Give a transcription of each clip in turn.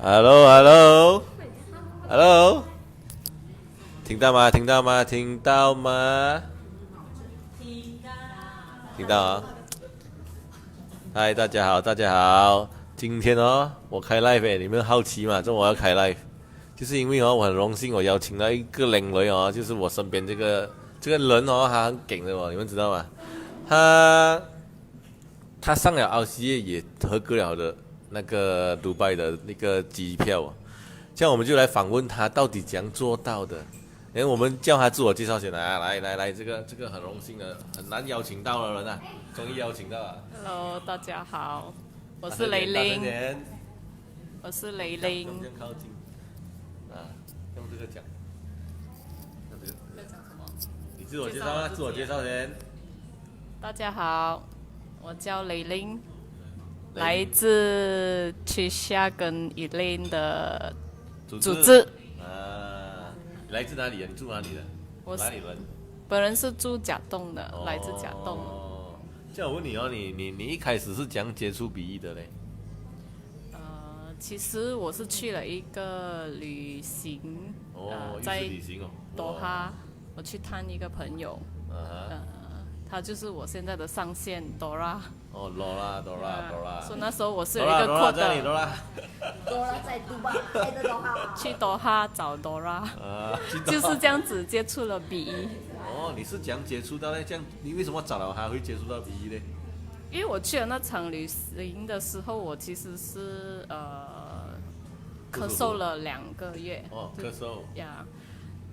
Hello，Hello，Hello，听到吗？听到吗？听到吗？听到啊！嗨，大家好，大家好。今天我开 live，你们好奇嘛？这我要开 live，就是因为我很荣幸，我邀请到一个领队就是我身边这个人他很劲的你们知道吗？他上了澳西也合格了的那个迪拜的那个机票这样我们就来访问他到底怎样做到的。我们叫他自我介绍先来，这个很荣幸的，很难邀请到的人啊，终于邀请到了。Hello，大家好，我是雷凌。我是雷凌。这样靠近用这个讲。要讲什么？你自我介绍啊，自我介绍先。大家好，我叫雷凌，来自曲夏跟伊琳的组织。来自哪里啊？你住哪里的？我是哪里人？本人是住甲洞的，来自甲洞。这样我问你你一开始是怎样接触笔译的嘞？其实我是去了一个旅行，在旅行多哈，我去探一个朋友，他就是我现在的上线 Dora。Dora。所以那时候我是有一个 code 的。Dora 在杜巴，在多哈。去多哈找 Dora，就是这样子接触了笔译。你是怎样接触到呢？这样你为什么找到他会接触到笔译呢？因为我去了那场旅行的时候，我其实是咳嗽了2个月。咳嗽。呀，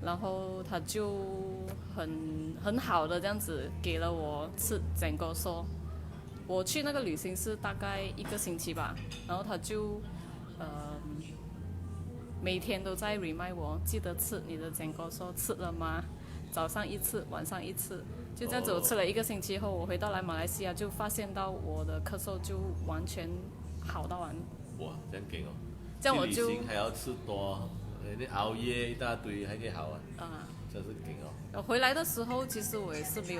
然后他就很好的这样子给了我吃整个说。我去那个旅行是大概1个星期吧，然后他就每天都在 remind 我记得吃你的整个说吃了吗？早上1次，晚上1次，就这样子。我吃了1个星期后，我回到来马来西亚就发现到我的咳嗽就完全好到完。哇，这样劲这样我就去旅行还要吃多，你熬夜一大堆还可以好真是劲回来的时候，其实我也是没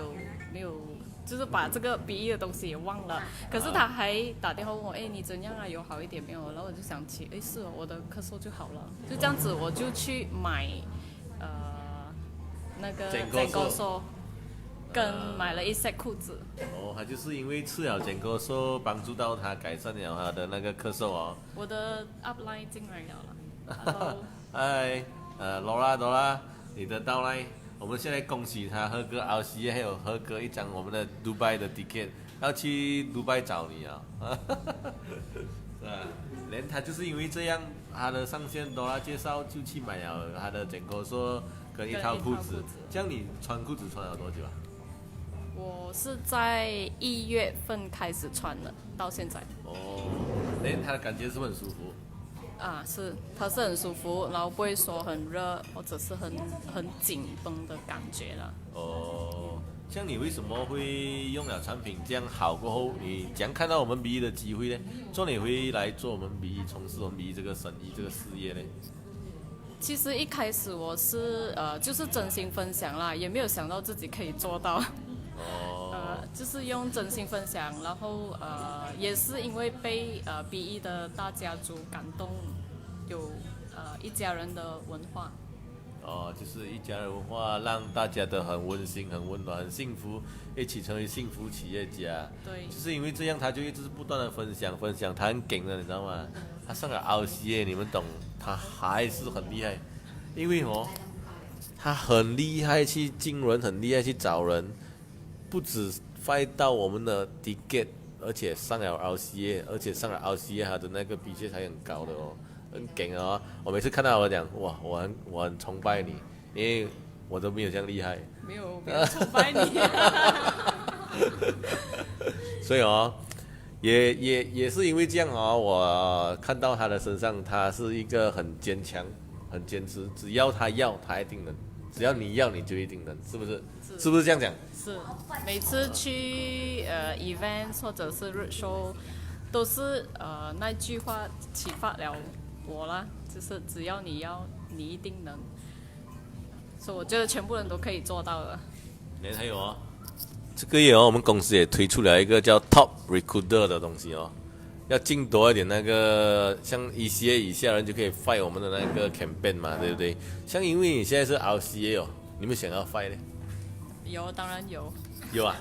有，就是把这个笔译的东西也忘了。可是他还打电话问我，你怎样啊？有好一点没有？然后我就想起，是我的咳嗽就好了。就这样子，我就去买那个整个说，跟买了一 set 裤子。他就是因为吃了整个说帮助到他改善了他的那个咳嗽我的 upline 进来了。嗨，Laura，你的到来，我们现在恭喜他合格澳西，还有合格一张我们的迪拜的 ticket， 要去迪拜找你连他就是因为这样，他的上线Laura介绍就去买了他的整个说跟一套裤子。这样你穿裤子穿了多久啊？我是在1月份开始穿的，到现在。他的感觉是不是很舒服？是，它是很舒服，然后不会说很热或者是很紧绷的感觉了。像你为什么会用了产品这样好过后，你怎样看到我们笔译的机会呢？你会来做我们笔译，从事我们笔译这个生意这个事业呢？其实一开始我是就是真心分享啦，也没有想到自己可以做到。就是用真心分享，然后也是因为被笔译的大家族感动，有一家人的文化。就是一家人文化，让大家都很温馨、很温暖、很幸福，一起成为幸福企业家。对，就是因为这样，他就一直不断的分享，他很劲的，你知道吗？他上了澳西，你们懂，他还是很厉害，因为他很厉害去进人，很厉害去找人，不止fight到我们的 ticket， 而且上了澳西，他的那个比赛还很高的很劲我每次看到我讲，哇，我很崇拜你，因为我都没有这样厉害。没有崇拜你。所以也是因为这样我看到他的身上，他是一个很坚强、很坚持，只要他要，他一定能；只要你要，你就一定能，是不是？是不是这样讲？是，每次去event 或者是 roadshow，都是那句话启发了我啦，就是只要你要，你一定能。所以我觉得全部人都可以做到的。还有这个月我们公司也推出了一个叫 Top Recruiter 的东西要进多一点那个，像 ECA 以下人就可以 fight 我们的那个 campaign 嘛，对不对？像因为你现在是 RCA 哦，你们想要 fight 呢？有，当然有。有啊，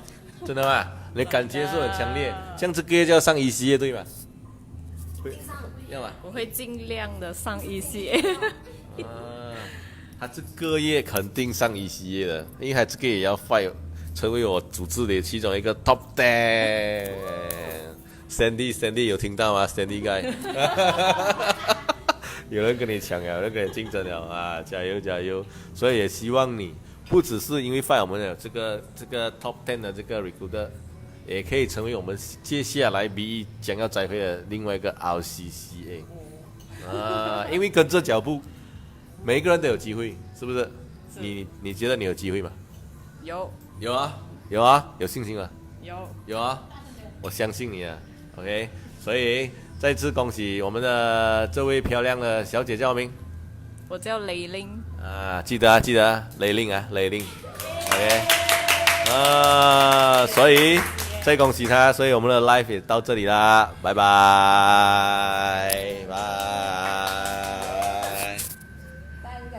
真的吗？你的感觉是很强烈，像这个月就要上 ECA 对吗？会，要吗？我会尽量的上一些。他这个月肯定上 ECA 的，因为他这个也要 fight 成为我组织的其中一个 top 10。Sandy 有听到吗 ？Sandy guy， 有人跟你抢了，有人跟你竞争了啊！加油加油！所以也希望你不只是因为 fight 我们的这个top 10的这个 recruiter， 也可以成为我们接下来 BE 将要栽培的另外一个 RCCA 啊！因为跟着脚步，每一个人都有机会，是不是？你觉得你有机会吗？有啊，有信心吗？有啊，我相信你啊。OK， 所以再次恭喜我们的这位漂亮的小姐叫名，我叫雷琳啊，记得雷令，OK， 所以再恭喜她，所以我们的 live 也到这里啦，拜拜。